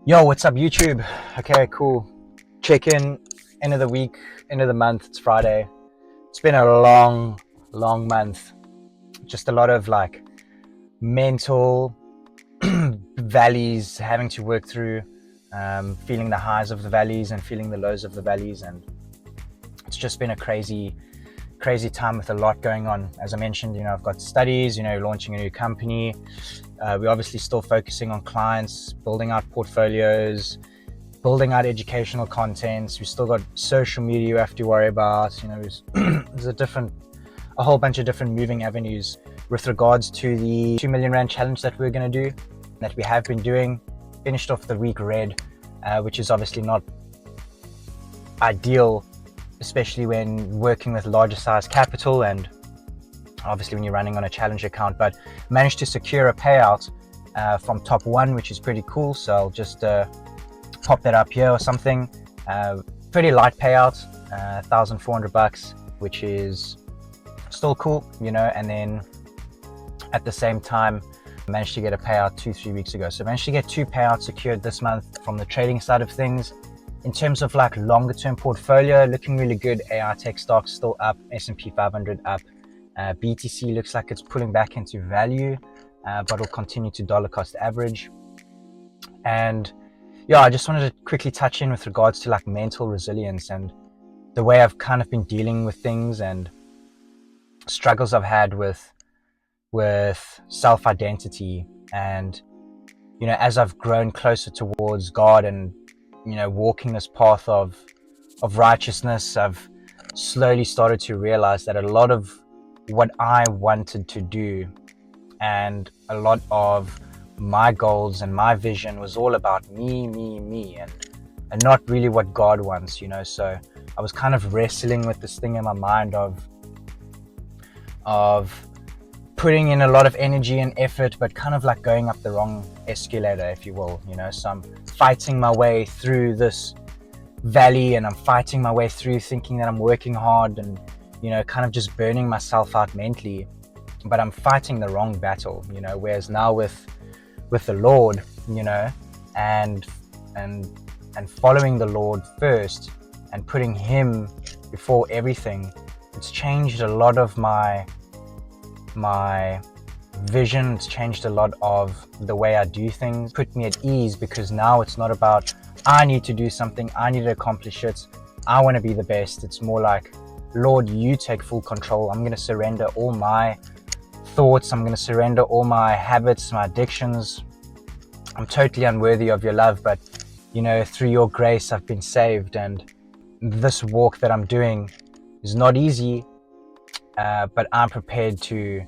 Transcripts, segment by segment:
Yo, what's up YouTube? Okay, cool. Check in, end of the week, end of the month, it's Friday. It's been a long month. Just a lot of like mental valleys having to work through, feeling the highs of the valleys and feeling the lows of the valleys. And it's just been a crazy time with a lot going on. As I mentioned, I've got studies, launching a new company. We're obviously still focusing on clients, building out portfolios, building out educational contents. We've still got social media you have to worry about. There's a whole bunch of different moving avenues with regards to the 2 million rand challenge that we're going to do, that we have been doing. Finished off the week red, which is obviously not ideal, especially when working with larger size capital and obviously when you're running on a challenge account, but managed to secure a payout from top one, which is pretty cool. So I'll just pop that up here or something. Pretty light payout, $1,400, which is still cool, and then at the same time managed to get a payout 2-3 weeks ago. So managed to get 2 payouts secured this month from the trading side of things. In terms of like longer term portfolio, looking really good. AI tech stocks still up, S&P 500 up. BTC looks like it's pulling back into value, but will continue to dollar cost average. And yeah, I just wanted to quickly touch in with regards to like mental resilience and the way I've kind of been dealing with things and struggles I've had with self-identity. And as I've grown closer towards God and walking this path of righteousness, I've slowly started to realize that a lot of what I wanted to do and a lot of my goals and my vision was all about me and not really what God wants, So I was kind of wrestling with this thing in my mind of putting in a lot of energy and effort, but kind of like going up the wrong escalator, if you will, So I'm fighting my way through this valley and I'm fighting my way through thinking that I'm working hard and kind of just burning myself out mentally, but I'm fighting the wrong battle, whereas now with the Lord, and following the Lord first and putting Him before everything, it's changed a lot of my vision. It's changed a lot of the way I do things, put me at ease, because now it's not about I need to do something, I need to accomplish it, I want to be the best. It's more like, Lord, you take full control. I'm going to surrender all my thoughts. I'm going to surrender all my habits, my addictions. I'm totally unworthy of your love, but through your grace I've been saved, and this walk that I'm doing is not easy, but I'm prepared to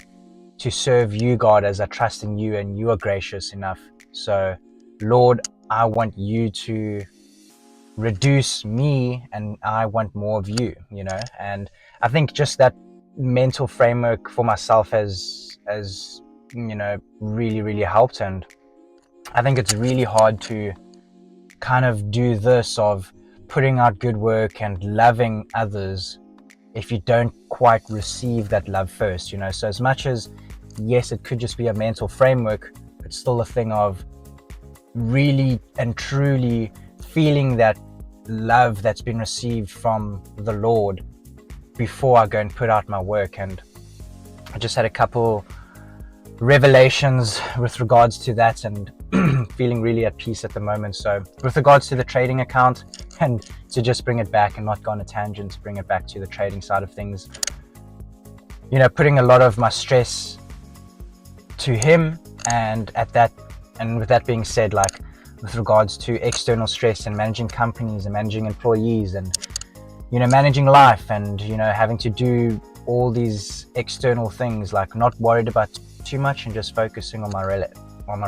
serve you, God, as I trust in you, and you are gracious enough. So Lord, I want you to reduce me and I want more of you, and I think just that mental framework for myself has really helped. And I think it's really hard to kind of do this of putting out good work and loving others if you don't quite receive that love first, So as much as, yes, it could just be a mental framework, it's still a thing of really and truly feeling that love that's been received from the Lord before I go and put out my work. And I just had a couple revelations with regards to that and feeling really at peace at the moment. So with regards to the trading account, and to just bring it back and not go on a tangent, to bring it back to the trading side of things, putting a lot of my stress to Him, and with that being said, like with regards to external stress and managing companies and managing employees and managing life and having to do all these external things, like not worried about too much and just focusing on my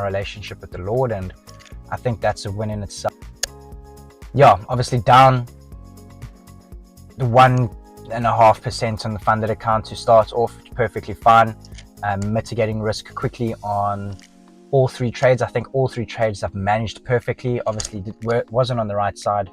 relationship with the Lord. And I think that's a win in itself. Yeah, obviously down 1.5% on the funded account to start off, perfectly fine. Mitigating risk quickly on all 3 trades. I think all 3 trades I've managed perfectly. Obviously wasn't on the right side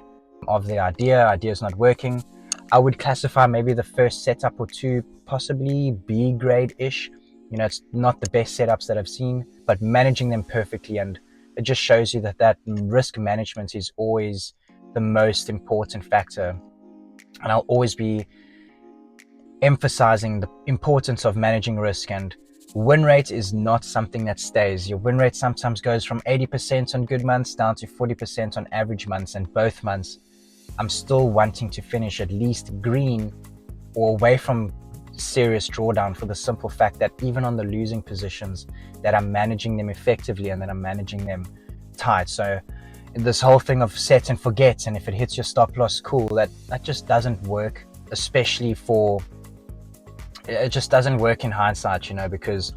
of the idea's not working. I would classify maybe the first setup or 2 possibly B grade ish. It's not the best setups that I've seen, but managing them perfectly and it just shows you that that risk management is always the most important factor. And I'll always be emphasizing the importance of managing risk. And win rate is not something that stays. Your win rate sometimes goes from 80% on good months down to 40% on average months, and both months I'm still wanting to finish at least green or away from serious drawdown, for the simple fact that even on the losing positions, that I'm managing them effectively and that I'm managing them tight. So this whole thing of set and forget, and if it hits your stop loss, cool, that just doesn't work, especially for, it just doesn't work in hindsight, you know, because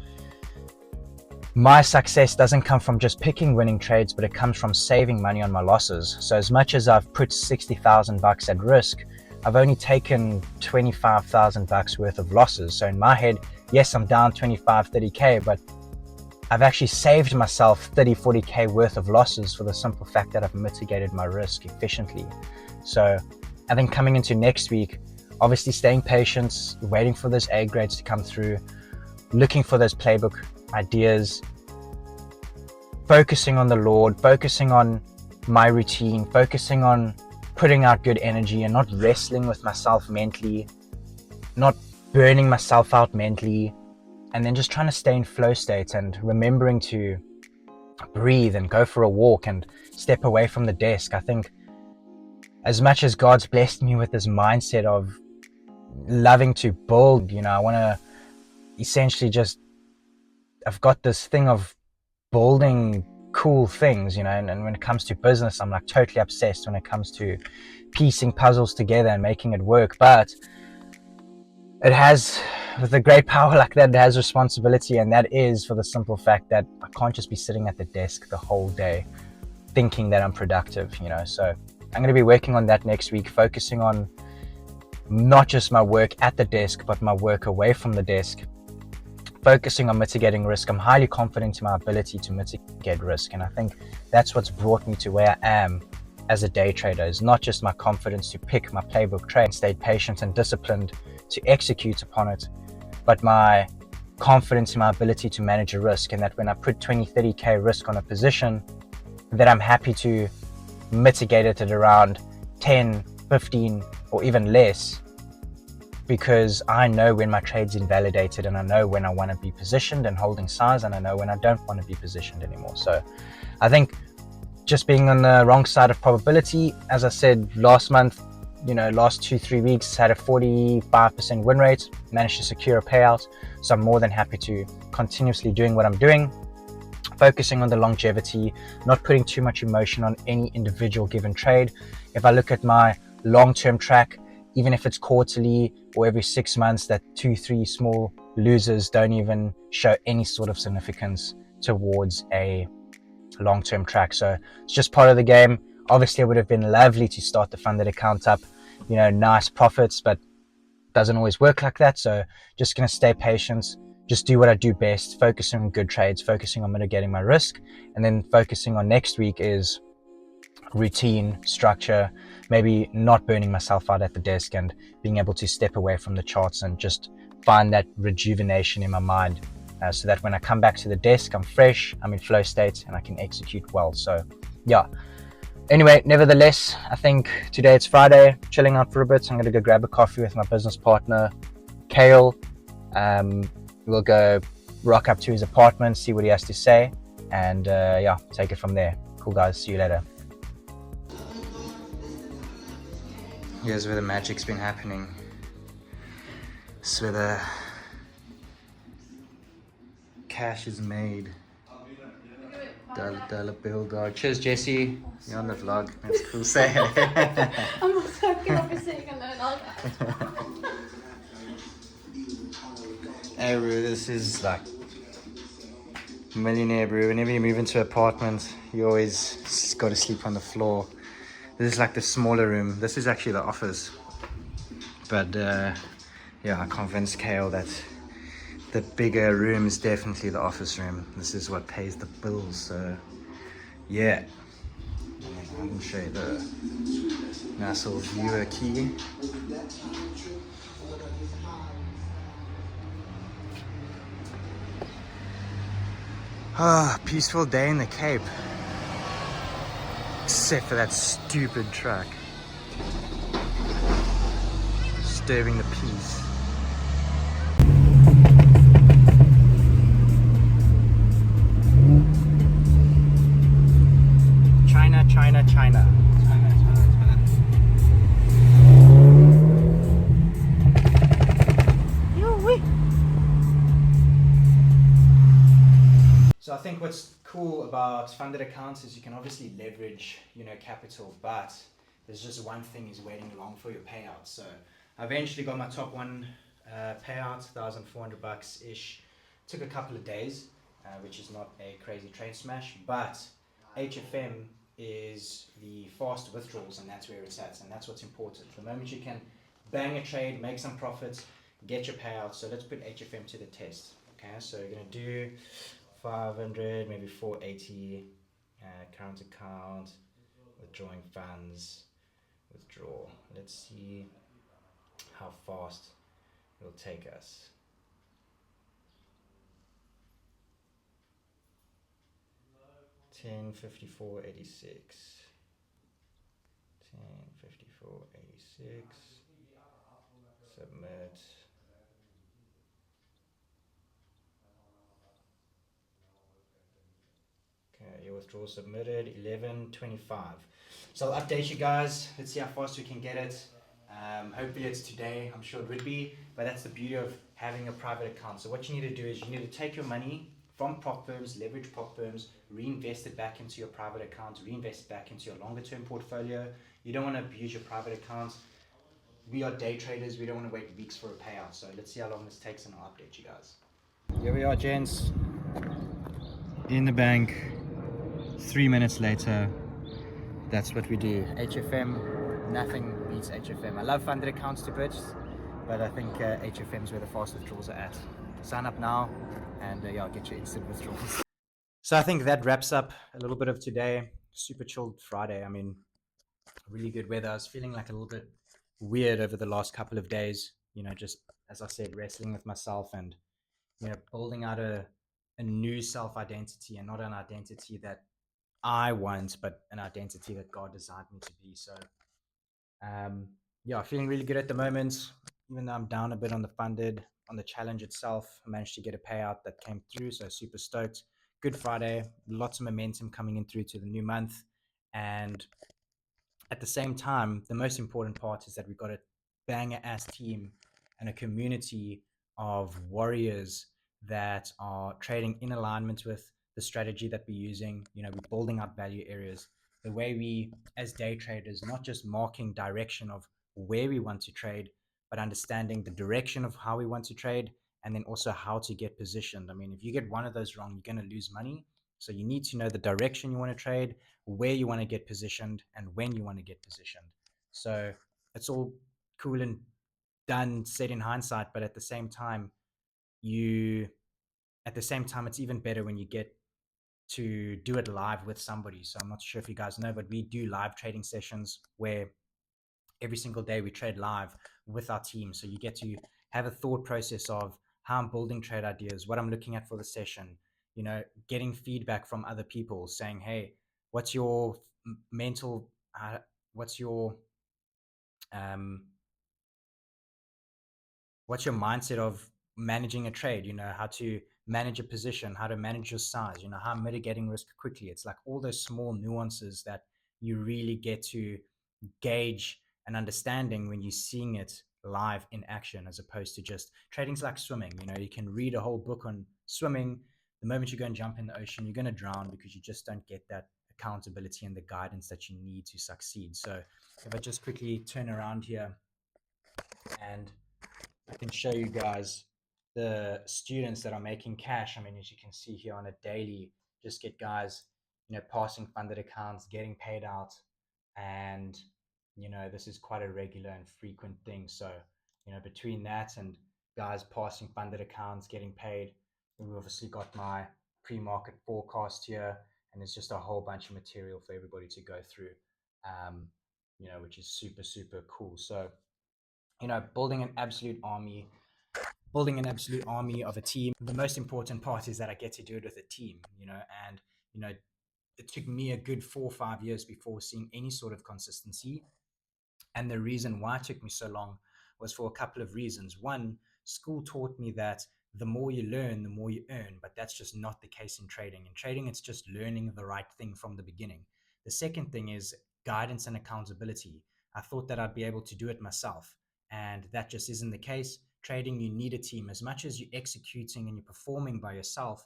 my success doesn't come from just picking winning trades, but it comes from saving money on my losses. So as much as I've put 60,000 bucks at risk, I've only taken 25,000 bucks worth of losses. So in my head, yes, I'm down 25, 30K, but I've actually saved myself 30, 40K worth of losses, for the simple fact that I've mitigated my risk efficiently. So I think coming into next week, obviously staying patient, waiting for those A grades to come through, looking for those playbook ideas, focusing on the Lord, focusing on my routine, focusing on putting out good energy and not wrestling with myself mentally, not burning myself out mentally, and then just trying to stay in flow state and remembering to breathe and go for a walk and step away from the desk. I think as much as God's blessed me with this mindset of loving to build, you know, I want to essentially just, I've got this thing of building cool things, you know, and when it comes to business, I'm like totally obsessed when it comes to piecing puzzles together and making it work. But it has, with a great power like that, it has responsibility, and that is for the simple fact that I can't just be sitting at the desk the whole day thinking that I'm productive, you know. So I'm going to be working on that next week, focusing on not just my work at the desk, but my work away from the desk, focusing on mitigating risk. I'm highly confident in my ability to mitigate risk, and I think that's what's brought me to where I am as a day trader. Is not just my confidence to pick my playbook trade and stay patient and disciplined to execute upon it, but my confidence in my ability to manage a risk, and that when I put 20, 30K risk on a position, that I'm happy to mitigate it at around 10, 15, or even less, because I know when my trade's invalidated, and I know when I want to be positioned and holding size, and I know when I don't want to be positioned anymore. So I think just being on the wrong side of probability, as I said last month, you know, last 2-3 weeks had a 45% win rate, managed to secure a payout. So I'm more than happy to continuously doing what I'm doing, focusing on the longevity, not putting too much emotion on any individual given trade. If I look at my long-term track, even if it's quarterly or every 6 months, that 2-3 small losers don't even show any sort of significance towards a long-term track. So it's just part of the game. Obviously, it would have been lovely to start the funded account up, you know, nice profits, but it doesn't always work like that. So just going to stay patient, just do what I do best, focusing on good trades, focusing on mitigating my risk, and then focusing on next week is routine, structure, maybe not burning myself out at the desk, and being able to step away from the charts and just find that rejuvenation in my mind, so that when I come back to the desk, I'm fresh, I'm in flow state, and I can execute well. So yeah, anyway, nevertheless, I think today it's Friday, chilling out for a bit. I'm going to go grab a coffee with my business partner, Kale. We'll go rock up to his apartment, see what he has to say, and yeah, take it from there. Cool, guys. See you later. Here's where the magic's been happening. This is where the cash is made. Dollar bill dog. Cheers, Jesse. You're on the vlog. That's cool. Say hey. I'm not talking over saying alone all that. Hey, bro, this is like millionaire, bro. Whenever you move into an apartment, you always got to sleep on the floor. This is like the smaller room. This is actually the office. But yeah, I convinced Kale that the bigger room is definitely the office room. This is what pays the bills. So yeah, I'm gonna show you the nice little viewer key. Ah, peaceful day in the Cape. Except for that stupid truck. Disturbing the peace. China, China, China. So I think what's cool about funded accounts is you can obviously leverage, capital, but there's just one thing is waiting long for your payout. So I eventually got my top one payout, $1,400 ish. Took a couple of days, which is not a crazy trade smash, but HFM is the fast withdrawals, and that's where it's at, and that's what's important. The moment you can bang a trade, make some profits, get your payout. So let's put HFM to the test. Okay, so you're gonna do 500, maybe 480, current account, withdrawing funds, withdraw. Let's see how fast it'll take us. $10.54.86. $10.54.86. Submit. Okay, your withdrawal submitted 11:25. So I'll update you guys. Let's see how fast we can get it. Hopefully it's today. I'm sure it would be, but that's the beauty of having a private account. So what you need to do is you need to take your money from prop firms, leverage prop firms, reinvest it back into your private accounts, reinvest it back into your longer term portfolio. You don't want to abuse your private accounts. We are day traders. We don't want to wait weeks for a payout. So let's see how long this takes and I'll update you guys. Here we are, gents. In the bank. 3 minutes later. That's what we do. HFM, nothing beats HFM. I love funded accounts to bits, but I think HFM is where the fast withdrawals are at. Sign up now and yeah, get your instant withdrawals. So I think that wraps up a little bit of today. Super chilled Friday. I mean, really good weather. I was feeling like a little bit weird over the last couple of days, just as I said, wrestling with myself and, building out a new self-identity and not an identity that I want, but an identity that God designed me to be. So, yeah, feeling really good at the moment. Even though I'm down a bit on the funded, on the challenge itself, I managed to get a payout that came through. So super stoked. Good Friday, lots of momentum coming in through to the new month. And at the same time, the most important part is that we've got a banger ass team and a community of warriors that are trading in alignment with the strategy that we're using. We're building out value areas. The way we, as day traders, not just marking direction of where we want to trade, but understanding the direction of how we want to trade and then also how to get positioned. I mean, if you get one of those wrong, you're going to lose money. So you need to know the direction you want to trade, where you want to get positioned, and when you want to get positioned. So it's all cool and done, said in hindsight, but at the same time, it's even better when you get to do it live with somebody. So I'm not sure if you guys know, but we do live trading sessions where every single day we trade live with our team. So you get to have a thought process of how I'm building trade ideas, what I'm looking at for the session, getting feedback from other people saying, hey, what's your mental, what's your mindset of managing a trade, how to manage a position, how to manage your size, how I'm mitigating risk quickly. It's like all those small nuances that you really get to gauge an understanding when you're seeing it live in action, as opposed to just trading's like swimming. You can read a whole book on swimming. The moment you go and jump in the ocean, you're going to drown because you just don't get that accountability and the guidance that you need to succeed. So if I just quickly turn around here and I can show you guys the students that are making cash. I mean, as you can see here on a daily, just get guys, passing funded accounts, getting paid out. And, this is quite a regular and frequent thing. So, between that and guys passing funded accounts, getting paid, we've obviously got my pre-market forecast here. And there's just a whole bunch of material for everybody to go through, which is super, super cool. So, building an absolute army of a team. The most important part is that I get to do it with a team, and it took me a good 4 or 5 years before seeing any sort of consistency. And the reason why it took me so long was for a couple of reasons. One, school taught me that the more you learn, the more you earn, but that's just not the case in trading. In trading, it's just learning the right thing from the beginning. The second thing is guidance and accountability. I thought that I'd be able to do it myself, and that just isn't the case. Trading, you need a team. As much as you're executing and you're performing by yourself,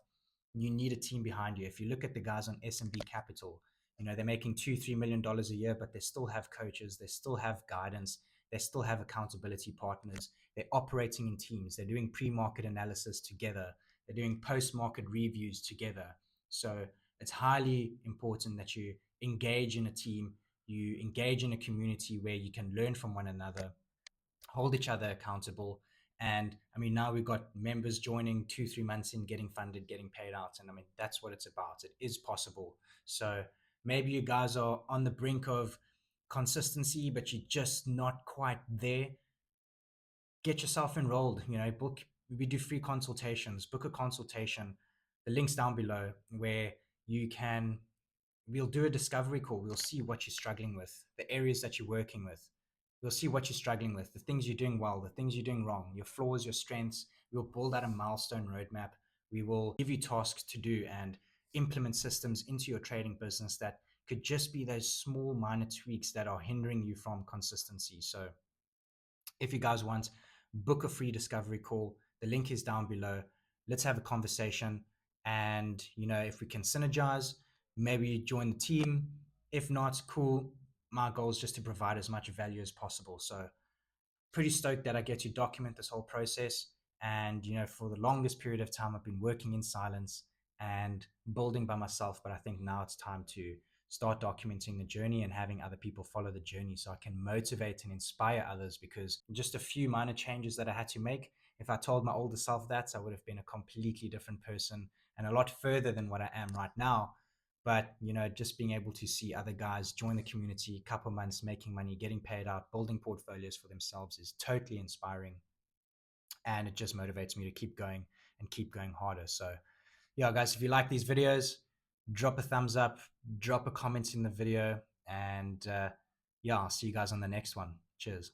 you need a team behind you. If you look at the guys on S&B Capital, they're making $2-3 million a year, but they still have coaches, they still have guidance, they still have accountability partners, they're operating in teams, they're doing pre-market analysis together, they're doing post-market reviews together. So it's highly important that you engage in a team, you engage in a community where you can learn from one another, hold each other accountable. And I mean, now we've got members joining 2-3 months in, getting funded, getting paid out. And I mean, that's what it's about. It is possible. So maybe you guys are on the brink of consistency, but you're just not quite there. Get yourself enrolled. Book. We do free consultations. Book a consultation. The link's down below where you can. We'll do a discovery call. We'll see what you're struggling with, the areas that you're working with. We'll see what you're struggling with, the things you're doing well, the things you're doing wrong, your flaws, your strengths. We'll build out a milestone roadmap. We will give you tasks to do and implement systems into your trading business that could just be those small minor tweaks that are hindering you from consistency. So if you guys want, book a free discovery call. The link is down below. Let's have a conversation. And, if we can synergize, maybe join the team. If not, cool. My goal is just to provide as much value as possible. So pretty stoked that I get to document this whole process. And, for the longest period of time, I've been working in silence and building by myself. But I think now it's time to start documenting the journey and having other people follow the journey so I can motivate and inspire others, because just a few minor changes that I had to make. If I told my older self that, I would have been a completely different person and a lot further than what I am right now. But, just being able to see other guys join the community, couple months, making money, getting paid out, building portfolios for themselves is totally inspiring. And it just motivates me to keep going and keep going harder. So yeah, guys, if you like these videos, drop a thumbs up, drop a comment in the video, and yeah, I'll see you guys on the next one. Cheers.